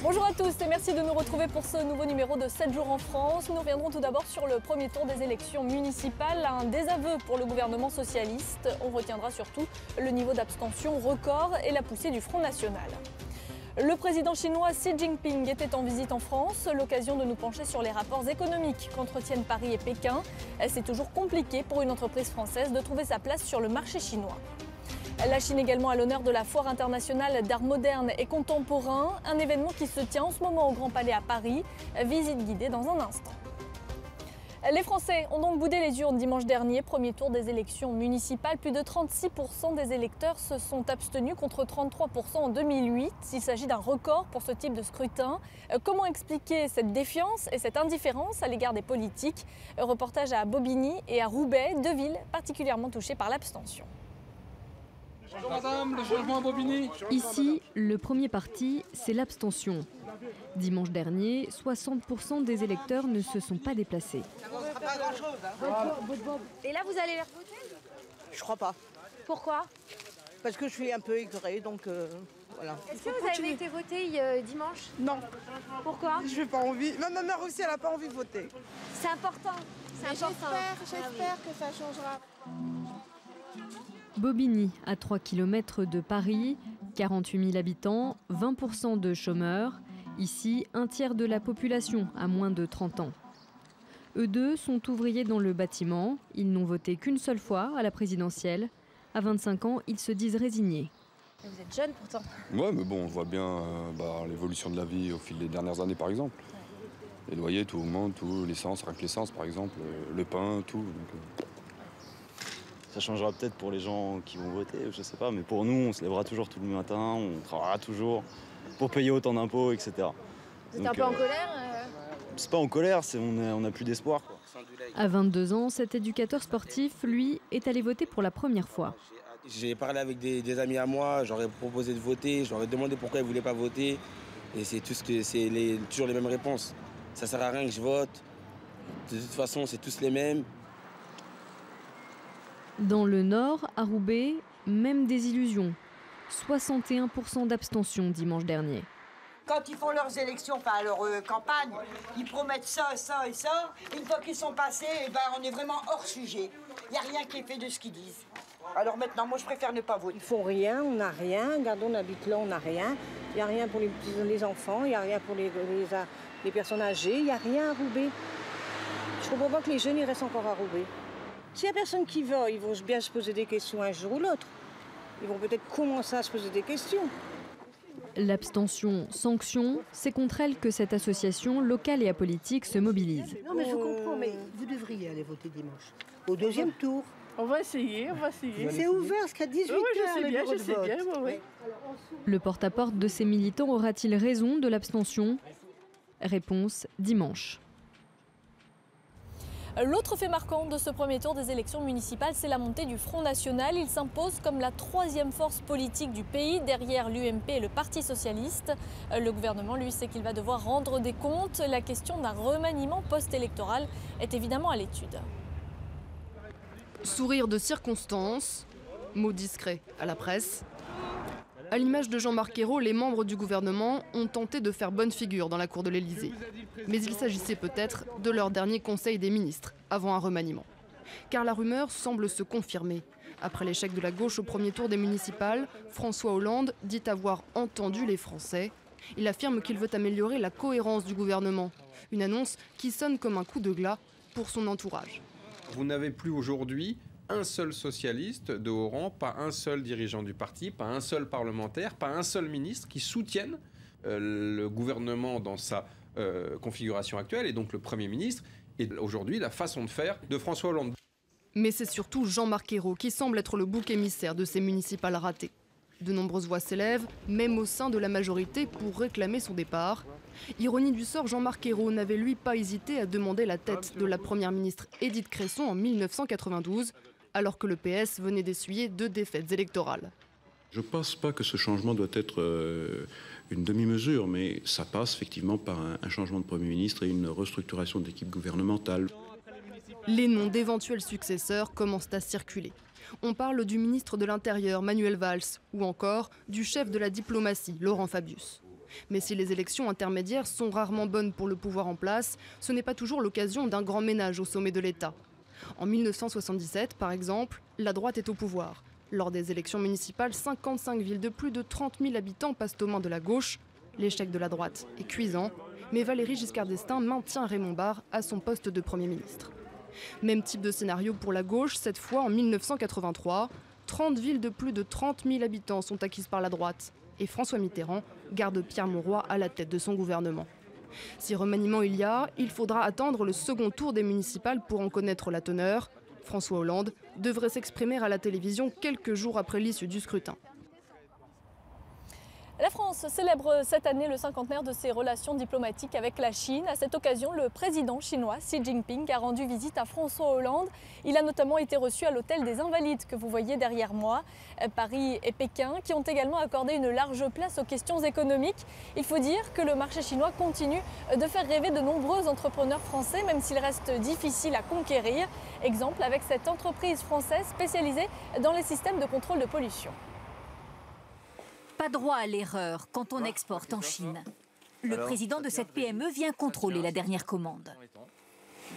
Bonjour à tous et merci de nous retrouver pour ce nouveau numéro de 7 jours en France. Nous reviendrons tout d'abord sur le premier tour des élections municipales, un désaveu pour le gouvernement socialiste. On retiendra surtout le niveau d'abstention record et la poussée du Front National. Le président chinois Xi Jinping était en visite en France, l'occasion de nous pencher sur les rapports économiques qu'entretiennent Paris et Pékin. C'est toujours compliqué pour une entreprise française de trouver sa place sur le marché chinois. La Chine également à l'honneur de la Foire internationale d'art moderne et contemporain, un événement qui se tient en ce moment au Grand Palais à Paris. Visite guidée dans un instant. Les Français ont donc boudé les urnes dimanche dernier, premier tour des élections municipales. Plus de 36% des électeurs se sont abstenus contre 33% en 2008. Il s'agit d'un record pour ce type de scrutin. Comment expliquer cette défiance et cette indifférence à l'égard des politiques? Reportage à Bobigny et à Roubaix, deux villes particulièrement touchées par l'abstention. Bonjour madame, le changement à Bobigny. Ici, le premier parti, c'est l'abstention. Dimanche dernier, 60% des électeurs ne se sont pas déplacés. Et là, vous allez les voter? Je crois pas. Pourquoi? Parce que je suis un peu aigrie, donc voilà. Est-ce que vous avez été voter dimanche? Non. Pourquoi? Je n'ai pas envie. Même ma mère aussi, elle n'a pas envie de voter. C'est important. J'espère que ça changera. Bobigny, à 3 km de Paris, 48 000 habitants, 20% de chômeurs. Ici, un tiers de la population a moins de 30 ans. Eux deux sont ouvriers dans le bâtiment. Ils n'ont voté qu'une seule fois à la présidentielle. À 25 ans, ils se disent résignés. Vous êtes jeune pourtant. Ouais, mais bon, on voit bien l'évolution de la vie au fil des dernières années, par exemple. Les loyers, tout augmente, tout, l'essence, rien que l'essence, par exemple, le pain, tout. Donc, Ça changera peut-être pour les gens qui vont voter, je sais pas, mais pour nous, on se lèvera toujours tout le matin, on travaillera toujours pour payer autant d'impôts, etc. Vous êtes un peu en colère C'est pas en colère, on n'a plus d'espoir, quoi. À 22 ans, cet éducateur sportif, lui, est allé voter pour la première fois. J'ai parlé avec des amis à moi, j'aurais proposé de voter, je leur ai demandé pourquoi ils ne voulaient pas voter. Et c'est toujours les mêmes réponses. Ça sert à rien que je vote. De toute façon, c'est tous les mêmes. Dans le Nord, à Roubaix, même désillusion. 61% d'abstention dimanche dernier. Quand ils font leurs élections, enfin leur campagne, ils promettent ça, ça et ça. Une fois qu'ils sont passés, on est vraiment hors sujet. Il n'y a rien qui est fait de ce qu'ils disent. Alors maintenant, moi je préfère ne pas voter. Ils font rien, on n'a rien. Regardons, on habite là, on n'a rien. Il n'y a rien pour les enfants, il n'y a rien pour les personnes âgées, il n'y a rien à Roubaix. Je comprends pas que les jeunes ils restent encore à Roubaix. S'il n'y a personne qui va, ils vont bien se poser des questions un jour ou l'autre. Ils vont peut-être commencer à se poser des questions. L'abstention sanction, c'est contre elle que cette association locale et apolitique se mobilise. Non mais je comprends, mais vous devriez aller voter dimanche. Au deuxième tour. On va essayer. C'est ouvert jusqu'à 18h. Je sais bien. Le porte-à-porte de ces militants aura-t-il raison de l'abstention? Réponse dimanche. L'autre fait marquant de ce premier tour des élections municipales, c'est la montée du Front National. Il s'impose comme la troisième force politique du pays, derrière l'UMP et le Parti Socialiste. Le gouvernement, lui, sait qu'il va devoir rendre des comptes. La question d'un remaniement post-électoral est évidemment à l'étude. Sourire de circonstance, mot discret à la presse. À l'image de Jean-Marc Ayrault, les membres du gouvernement ont tenté de faire bonne figure dans la cour de l'Élysée. Mais il s'agissait peut-être de leur dernier conseil des ministres, avant un remaniement. Car la rumeur semble se confirmer. Après l'échec de la gauche au premier tour des municipales, François Hollande dit avoir entendu les Français. Il affirme qu'il veut améliorer la cohérence du gouvernement. Une annonce qui sonne comme un coup de glas pour son entourage. Vous n'avez plus aujourd'hui un seul socialiste de haut rang, pas un seul dirigeant du parti, pas un seul parlementaire, pas un seul ministre qui soutienne le gouvernement dans sa configuration actuelle, et donc le Premier ministre, et aujourd'hui la façon de faire de François Hollande. Mais c'est surtout Jean-Marc Ayrault qui semble être le bouc émissaire de ces municipales ratées. De nombreuses voix s'élèvent, même au sein de la majorité, pour réclamer son départ. Ironie du sort, Jean-Marc Ayrault n'avait lui pas hésité à demander la tête de la première ministre Édith Cresson en 1992, alors que le PS venait d'essuyer 2 défaites électorales. Je ne pense pas que ce changement doit être une demi-mesure, mais ça passe effectivement par un changement de Premier ministre et une restructuration de l'équipe gouvernementale. Les noms d'éventuels successeurs commencent à circuler. On parle du ministre de l'Intérieur, Manuel Valls, ou encore du chef de la diplomatie, Laurent Fabius. Mais si les élections intermédiaires sont rarement bonnes pour le pouvoir en place, ce n'est pas toujours l'occasion d'un grand ménage au sommet de l'État. En 1977, par exemple, la droite est au pouvoir. Lors des élections municipales, 55 villes de plus de 30 000 habitants passent aux mains de la gauche. L'échec de la droite est cuisant, mais Valéry Giscard d'Estaing maintient Raymond Barre à son poste de Premier ministre. Même type de scénario pour la gauche, cette fois en 1983. 30 villes de plus de 30 000 habitants sont acquises par la droite. Et François Mitterrand garde Pierre Mauroy à la tête de son gouvernement. Si remaniement il faudra attendre le second tour des municipales pour en connaître la teneur. François Hollande devrait s'exprimer à la télévision quelques jours après l'issue du scrutin. La France célèbre cette année le cinquantenaire de ses relations diplomatiques avec la Chine. À cette occasion, le président chinois Xi Jinping a rendu visite à François Hollande. Il a notamment été reçu à l'hôtel des Invalides que vous voyez derrière moi. Paris et Pékin qui ont également accordé une large place aux questions économiques. Il faut dire que le marché chinois continue de faire rêver de nombreux entrepreneurs français, même s'il reste difficile à conquérir. Exemple avec cette entreprise française spécialisée dans les systèmes de contrôle de pollution. Pas droit à l'erreur quand on exporte en Chine. Le président de cette PME vient contrôler la dernière commande.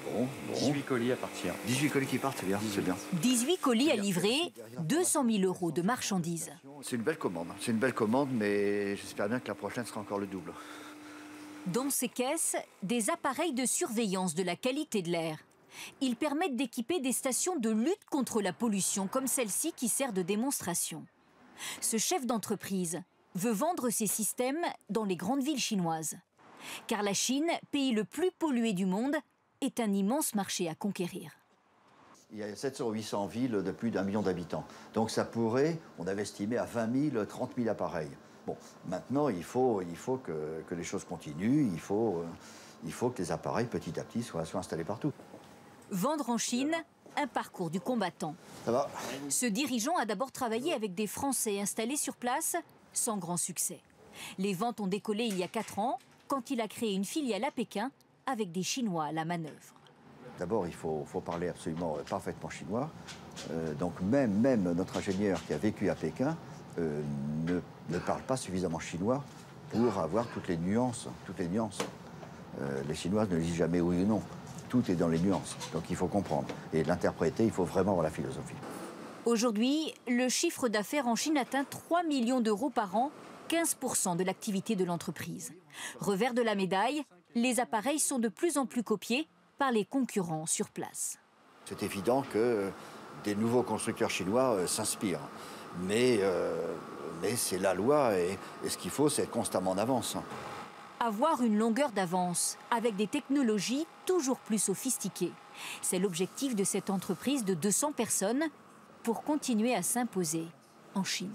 Bon. 18 colis à partir. 18 colis qui partent, c'est bien. 18 colis à livrer, 200 000 € de marchandises. C'est une belle commande, mais j'espère bien que la prochaine sera encore le double. Dans ces caisses, des appareils de surveillance de la qualité de l'air. Ils permettent d'équiper des stations de lutte contre la pollution, comme celle-ci qui sert de démonstration. Ce chef d'entreprise veut vendre ses systèmes dans les grandes villes chinoises. Car la Chine, pays le plus pollué du monde, est un immense marché à conquérir. Il y a 700 ou 800 villes de plus d'1 million d'habitants. Donc ça pourrait, on avait estimé à 20 000, 30 000 appareils. Bon, maintenant il faut que les choses continuent, il faut que les appareils petit à petit soient installés partout. Vendre en Chine, un parcours du combattant. Ça va. Ce dirigeant a d'abord travaillé avec des Français installés sur place, sans grand succès. Les ventes ont décollé il y a 4 ans, quand il a créé une filiale à Pékin, avec des Chinois à la manœuvre. D'abord, il faut parler absolument parfaitement chinois. Donc même notre ingénieur qui a vécu à Pékin ne parle pas suffisamment chinois pour avoir toutes les nuances. Les Chinois ne disent jamais oui ou non. Tout est dans les nuances, donc il faut comprendre. Et l'interpréter, il faut vraiment avoir la philosophie. Aujourd'hui, le chiffre d'affaires en Chine atteint 3 millions d'euros par an, 15% de l'activité de l'entreprise. Revers de la médaille, les appareils sont de plus en plus copiés par les concurrents sur place. C'est évident que des nouveaux constructeurs chinois s'inspirent. Mais c'est la loi et ce qu'il faut, c'est être constamment en avance. Avoir une longueur d'avance avec des technologies toujours plus sophistiquées. C'est l'objectif de cette entreprise de 200 personnes pour continuer à s'imposer en Chine.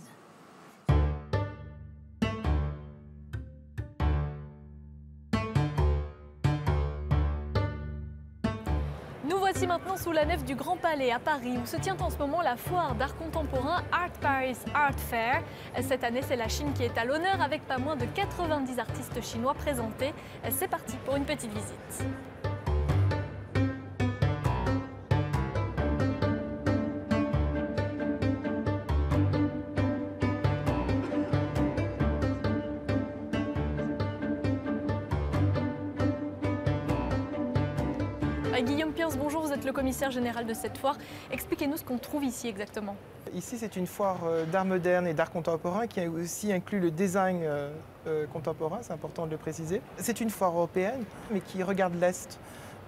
Nous voici maintenant sous la nef du Grand Palais à Paris où se tient en ce moment la foire d'art contemporain Art Paris Art Fair. Cette année, c'est la Chine qui est à l'honneur avec pas moins de 90 artistes chinois présentés. C'est parti pour une petite visite. Guillaume Pierce, bonjour, vous êtes le commissaire général de cette foire. Expliquez-nous ce qu'on trouve ici exactement. Ici, c'est une foire d'art moderne et d'art contemporain qui aussi inclut le design contemporain, c'est important de le préciser. C'est une foire européenne, mais qui regarde l'Est.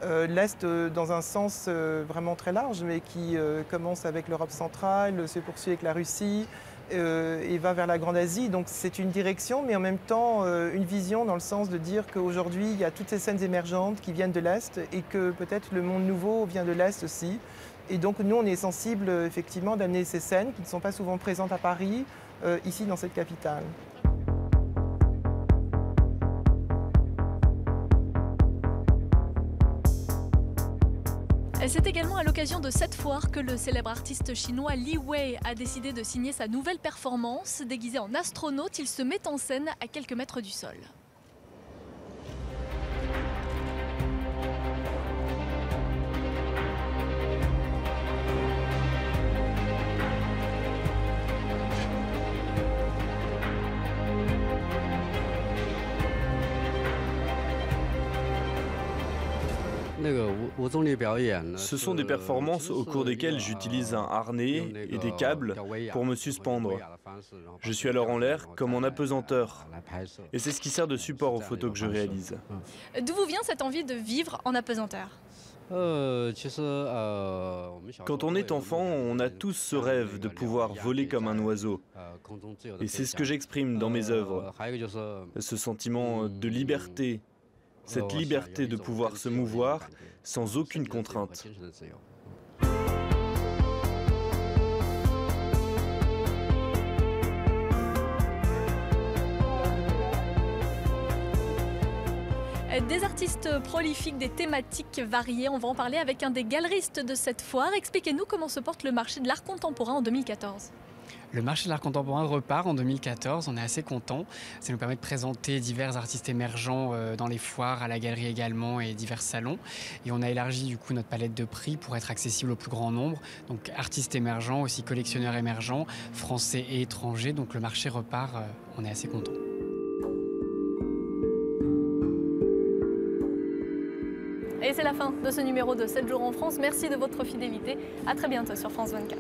L'Est dans un sens vraiment très large, mais qui commence avec l'Europe centrale, se poursuit avec la Russie, et va vers la Grande Asie. Donc c'est une direction, mais en même temps une vision dans le sens de dire qu'aujourd'hui, il y a toutes ces scènes émergentes qui viennent de l'Est et que peut-être le monde nouveau vient de l'Est aussi. Et donc nous, on est sensible effectivement d'amener ces scènes qui ne sont pas souvent présentes à Paris, ici dans cette capitale. C'est également à l'occasion de cette foire que le célèbre artiste chinois Li Wei a décidé de signer sa nouvelle performance. Déguisé en astronaute, il se met en scène à quelques mètres du sol. Ce sont des performances au cours desquelles j'utilise un harnais et des câbles pour me suspendre. Je suis alors en l'air comme en apesanteur. Et c'est ce qui sert de support aux photos que je réalise. D'où vous vient cette envie de vivre en apesanteur ? Quand on est enfant, on a tous ce rêve de pouvoir voler comme un oiseau. Et c'est ce que j'exprime dans mes œuvres. Ce sentiment de liberté, cette liberté de pouvoir se mouvoir sans aucune contrainte. Des artistes prolifiques, des thématiques variées. On va en parler avec un des galeristes de cette foire. Expliquez-nous comment se porte le marché de l'art contemporain en 2014. Le marché de l'art contemporain repart en 2014, on est assez contents. Ça nous permet de présenter divers artistes émergents dans les foires, à la galerie également et divers salons. Et on a élargi du coup notre palette de prix pour être accessible au plus grand nombre. Donc artistes émergents, aussi collectionneurs émergents, français et étrangers. Donc le marché repart, on est assez contents. Et c'est la fin de ce numéro de 7 jours en France. Merci de votre fidélité. À très bientôt sur France 24.